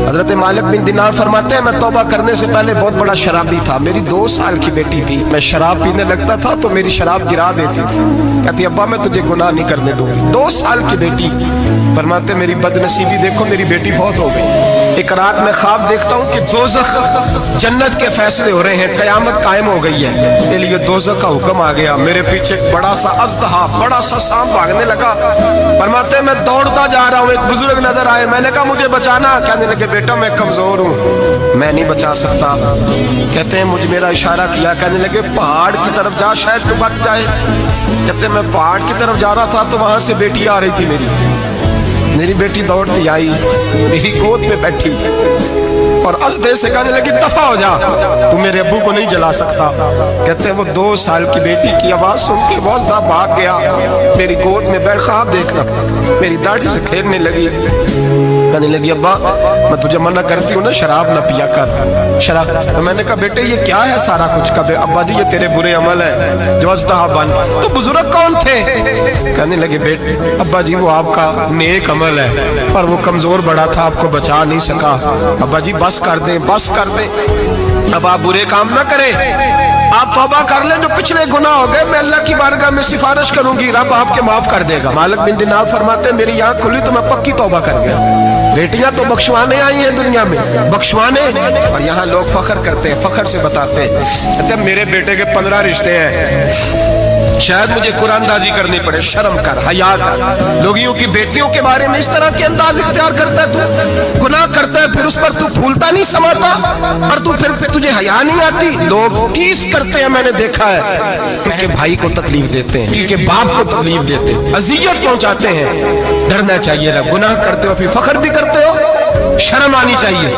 حضرت مالک بن دینار فرماتے ہیں میں توبہ کرنے سے پہلے بہت بڑا شرابی تھا، میری 2 سال کی بیٹی تھی، میں شراب پینے لگتا تھا تو میری شراب گرا دیتی تھی، کہتی ابا میں تجھے گناہ نہیں کرنے دوں گی۔ 2 سال کی بیٹی، فرماتے میری بدنصیبی دیکھو میری بیٹی فوت ہو گئی۔ ایک رات میں خواب دیکھتا ہوں کہ دوزخ جنت کے فیصلے ہو رہے ہیں، قیامت قائم ہو گئی ہے، میرے لیے دوزخ کا حکم آ گیا، میرے پیچھے ایک بڑا سا اژدہا، بڑا سا سانپ بھاگنے لگا۔ فرماتے ہیں میں دوڑتا جا رہا ہوں، ایک بزرگ نظر آئے، میں نے کہا مجھے بچانا، کہنے لگے بیٹا میں کمزور ہوں، میں نہیں بچا سکتا۔ کہتے ہیں مجھے میرا اشارہ کیا، کہنے لگے پہاڑ کی طرف جا شاید تو بچ جائے۔ کہتے ہیں میں پہاڑ کی طرف جا رہا تھا تو وہاں سے بیٹی آ رہی تھی، میری بیٹی دوڑتی آئی، میری گود میں بیٹھی اور اژدہے سے کہنے لگی دفع ہو جا، تو میرے ابو کو نہیں جلا سکتا۔ کہتے ہیں وہ 2 سال کی بیٹی کی آواز سن کے وہ اژدہا بھاگ گیا، میری گود میں بیٹھ خواب دیکھنا، میری داڑھی سے کھیلنے لگی، کہنے لگی ابا میں تجھے منع کرتی ہوں نا شراب نہ پیا کر شراب۔ میں نے کہا بیٹے یہ کیا ہے سارا کچھ؟ کبھی ابا جی یہ تیرے برے عمل ہے جو اژدہا بن۔ تو بزرگ کون تھے؟ کہنے لگے بیٹے ابا جی وہ آپ کا نیک عمل ہے پر وہ کمزور بڑا تھا، آپ کو بچا نہیں سکا۔ ابا جی بس کر دیں بس کر دیں، اب آپ برے کام نہ کریں، آپ توبہ کر لیں، جو پچھلے گناہ ہو گئے میں اللہ کی بارگاہ میں سفارش کروں گی، رب آپ کے معاف کر دے گا۔ مالک بن دینار فرماتے ہیں میری آنکھ کھلی تو میں پکی توبہ کر گیا۔ بیٹیاں تو بخشوانے آئی ہیں دنیا میں، بخشوانے، اور یہاں لوگ فخر کرتے ہیں، فخر سے بتاتے ہیں، کہتے ہیں میرے بیٹے کے 15 رشتے ہیں، شاید مجھے قرآن دازی کرنی پڑے، شرم کر، حیا کر۔ لوگیوں کی بیٹیوں کے بارے میں اس طرح کے انداز اختیار کرتا ہے، تو گناہ کرتا ہے پھر اس پر تو پھولتا نہیں سماتا، اور تو پھر تجھے حیا نہیں آتی۔ لوگ ٹیس کرتے ہیں، میں نے دیکھا ہے، کیونکہ بھائی کو تکلیف دیتے ہیں، کیونکہ باپ کو تکلیف دیتے ہیں، اذیت پہنچاتے ہیں۔ ڈرنا چاہیے، گناہ کرتے ہو پھر فخر بھی کرتے ہو، شرم آنی چاہیے۔